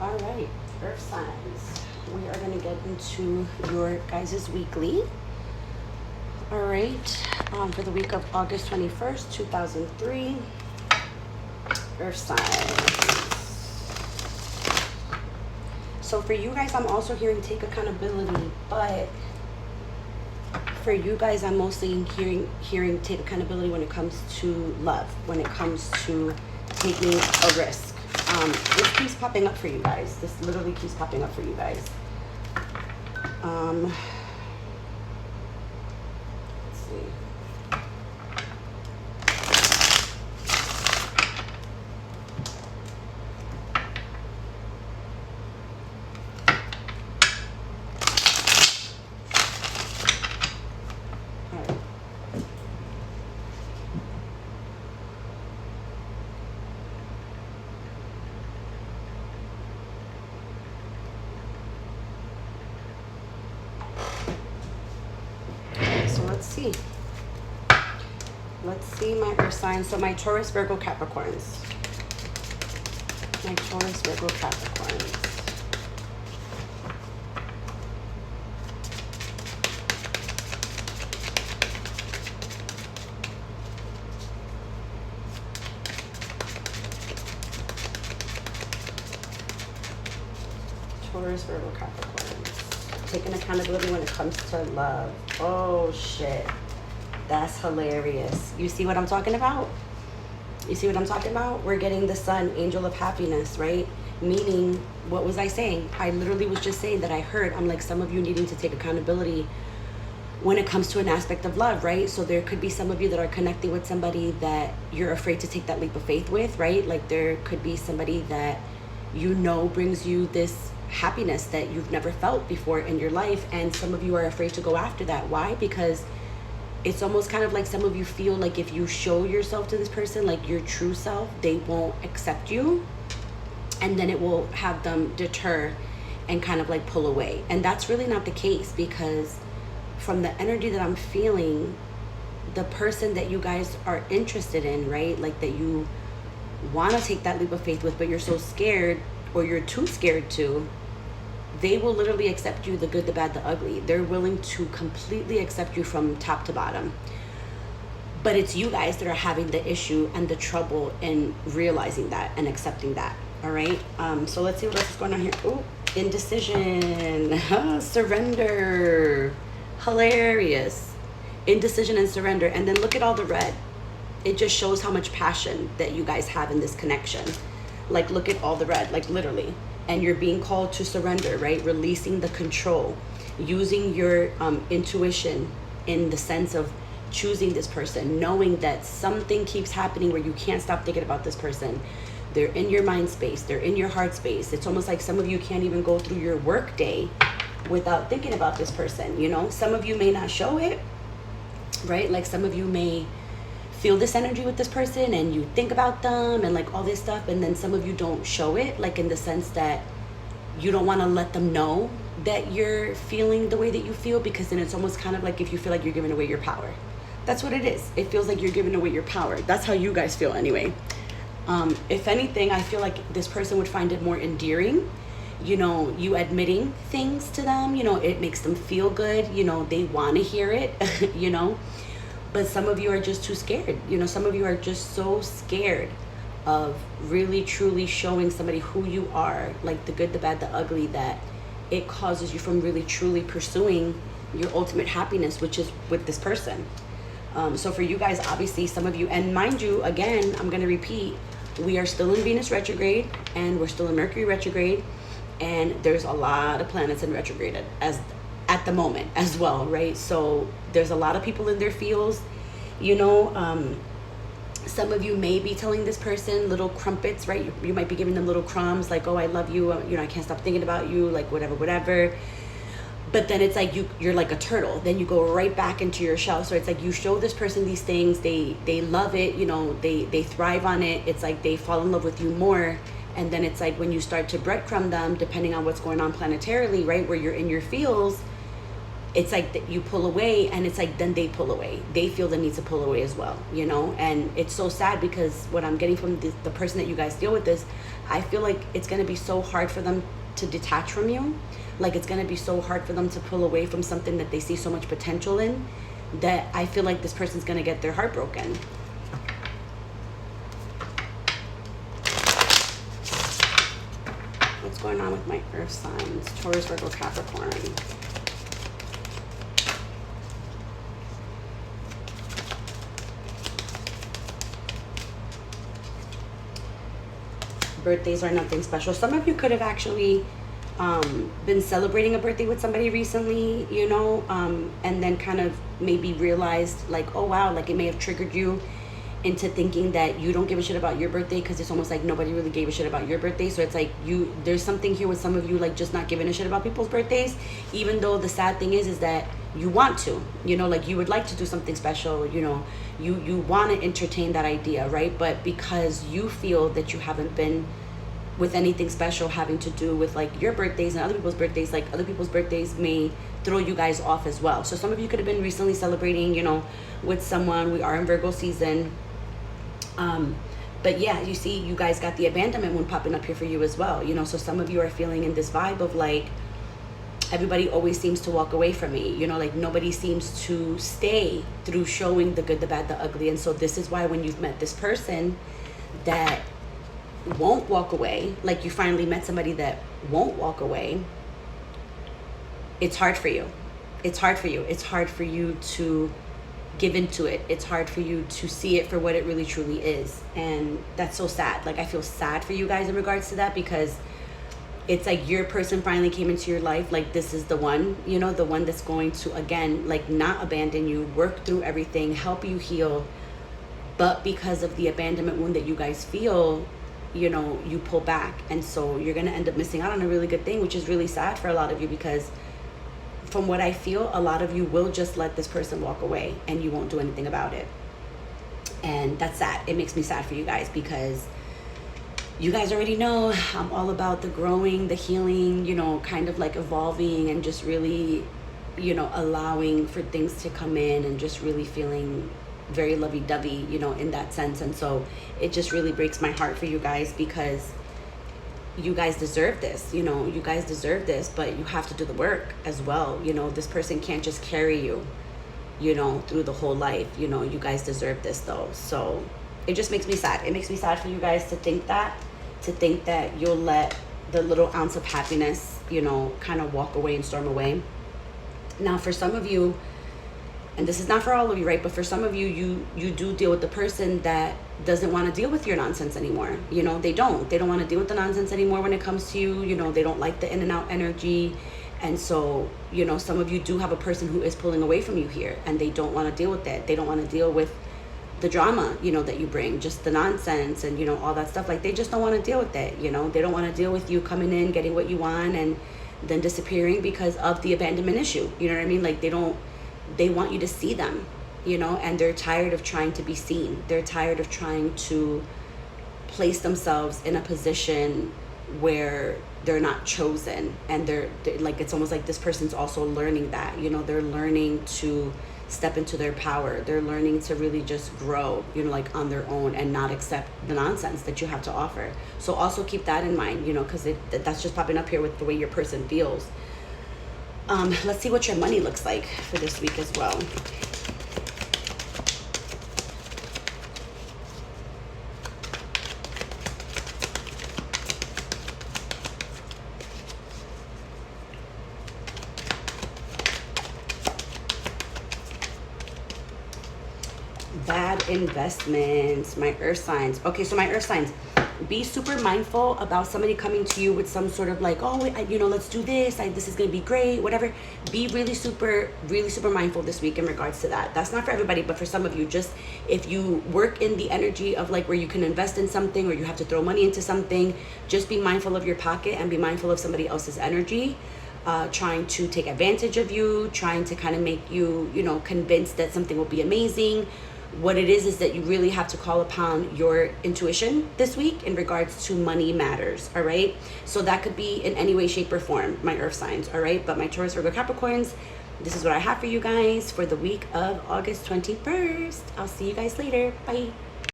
All right, Earth signs. We are going to get into your guys' weekly. All right, for the week of August 21st, 2003. Earth signs. So for you guys, I'm also hearing take accountability, but for you guys, I'm mostly hearing take accountability when it comes to love, when it comes to taking a risk. This keeps popping up for you guys. This literally keeps popping up for you guys. Let's see. All right. So let's see. Let's see my earth signs. So my Taurus, Virgo, Capricorns. My Taurus, Virgo, Capricorns. Taurus, Virgo, Capricorns. Taking accountability when it comes to love. Oh shit. That's hilarious. You see what I'm talking about? You see what I'm talking about? We're getting the sun, angel of happiness, right? Meaning, what was I saying? I literally was just saying that I'm like, some of you needing to take accountability when it comes to an aspect of love, right? So there could be some of you that are connecting with somebody that you're afraid to take that leap of faith with, right? Like there could be somebody that you know brings you this happiness that you've never felt before in your life, and some of you are afraid to go after that. Why? Because it's almost kind of like some of you feel like if you show yourself to this person, like your true self, they won't accept you, and then it will have them deter and kind of like pull away. And that's really not the case, because from the energy that I'm feeling, the person that you guys are interested in, right, like that you want to take that leap of faith with, but you're so scared, or you're too scared to, they will literally accept you, the good, the bad, the ugly. They're willing to completely accept you from top to bottom. But it's you guys that are having the issue and the trouble in realizing that and accepting that. All right. So let's see what else is going on here. Oh, indecision, surrender, hilarious, indecision and surrender. And then look at all the red. It just shows how much passion that you guys have in this connection. Like, look at all the red, like literally. And you're being called to surrender, right? Releasing the control, using your intuition in the sense of choosing this person, knowing that something keeps happening where you can't stop thinking about this person. They're in your mind space, they're in your heart space. It's almost like some of you can't even go through your work day without thinking about this person, you know? Some of you may not show it, right? Like some of you may feel this energy with this person and you think about them and like all this stuff, and then some of you don't show it, like in the sense that you don't want to let them know that you're feeling the way that you feel, because then it's almost kind of like if you feel like you're giving away your power. That's what it is. It feels like you're giving away your power. That's how you guys feel anyway. If anything, I feel like this person would find it more endearing, you know, you admitting things to them, you know, it makes them feel good, you know, they want to hear it, you know. But some of you are just too scared. You know, some of you are just so scared of really, truly showing somebody who you are, like the good, the bad, the ugly, that it causes you from really, truly pursuing your ultimate happiness, which is with this person. So for you guys, obviously, some of you, and mind you, again, I'm going to repeat, we are still in Venus retrograde and we're still in Mercury retrograde. And there's a lot of planets in retrograde at the moment as well, right? So there's a lot of people in their fields, you know. Some of you may be telling this person little crumpets, right? You might be giving them little crumbs, like, oh, I love you, you know, I can't stop thinking about you, like whatever. But then it's like you're like a turtle, then you go right back into your shell. So it's like you show this person these things, they love it, you know, they thrive on it. It's like they fall in love with you more. And then it's like when you start to breadcrumb them, depending on what's going on planetarily, right, where you're in your fields, it's like that you pull away, and it's like then they pull away. They feel the need to pull away as well, you know? And it's so sad because what I'm getting from the person that you guys deal with is, I feel like it's going to be so hard for them to detach from you. Like it's going to be so hard for them to pull away from something that they see so much potential in, that I feel like this person's going to get their heart broken. What's going on with my earth signs? Taurus, Virgo, Capricorn. Birthdays are nothing special. Some of you could have actually been celebrating a birthday with somebody recently, you know, and then kind of maybe realized like, oh wow, like it may have triggered you into thinking that you don't give a shit about your birthday, because it's almost like nobody really gave a shit about your birthday. So it's like there's something here with some of you like just not giving a shit about people's birthdays, even though the sad thing is that you want to, you know, like you would like to do something special, you know, you want to entertain that idea, right? But because you feel that you haven't been with anything special having to do with like your birthdays and other people's birthdays, like other people's birthdays may throw you guys off as well. So some of you could have been recently celebrating, you know, with someone. We are in Virgo season. But yeah, you see, you guys got the abandonment one popping up here for you as well, you know. So some of you are feeling in this vibe of like, everybody always seems to walk away from me, you know, like nobody seems to stay through showing the good, the bad, the ugly. And so this is why when you've met this person that won't walk away, like you finally met somebody that won't walk away, it's hard for you. It's hard for you. It's hard for you to give into it. It's hard for you to see it for what it really truly is. And that's so sad. Like I feel sad for you guys in regards to that, because it's like your person finally came into your life. Like this is the one, you know, the one that's going to, again, like not abandon you, work through everything, help you heal. But because of the abandonment wound that you guys feel, you know, you pull back. And so you're going to end up missing out on a really good thing, which is really sad for a lot of you, because from what I feel, a lot of you will just let this person walk away and you won't do anything about it. And that's sad. It makes me sad for you guys, because you guys already know I'm all about the growing, the healing, you know, kind of like evolving and just really, you know, allowing for things to come in and just really feeling very lovey-dovey, you know, in that sense. And so it just really breaks my heart for you guys, because you guys deserve this, you know, you guys deserve this, but you have to do the work as well. You know, this person can't just carry you, you know, through the whole life. You know, you guys deserve this though. So it just makes me sad. It makes me sad for you guys to think that you'll let the little ounce of happiness, you know, kind of walk away and storm away. Now, for some of you, and this is not for all of you, right? But for some of you, you do deal with the person that doesn't want to deal with your nonsense anymore. You know, they don't want to deal with the nonsense anymore when it comes to you. You know, they don't like the in and out energy. And so, you know, some of you do have a person who is pulling away from you here, and they don't want to deal with that. They don't want to deal with the drama, you know, that you bring, just the nonsense and, you know, all that stuff. Like they just don't want to deal with it. You know, they don't want to deal with you coming in, getting what you want, and then disappearing because of the abandonment issue. You know what I mean? Like they want you to see them, you know, and they're tired of trying to be seen. They're tired of trying to place themselves in a position where they're not chosen. And they're like, it's almost like this person's also learning that, you know, they're learning to step into their power. They're learning to really just grow, you know, like on their own, and not accept the nonsense that you have to offer. So also keep that in mind, you know, because that's just popping up here with the way your person feels. Let's see what your money looks like for this week as well. Bad investments, my earth signs. Okay, so my earth signs, be super mindful about somebody coming to you with some sort of like, oh, you know, let's do this. This is going to be great, whatever. Be really super mindful this week in regards to that. That's not for everybody, but for some of you, just if you work in the energy of like where you can invest in something or you have to throw money into something, just be mindful of your pocket and be mindful of somebody else's energy. Trying to take advantage of you, trying to kind of make you, you know, convinced that something will be amazing. What it is that you really have to call upon your intuition this week in regards to money matters, all right? So that could be in any way, shape, or form, my earth signs, all right? But my Taurus, Virgo, Capricorns, This is what I have for you guys for the week of August 21st. I'll see you guys later. Bye.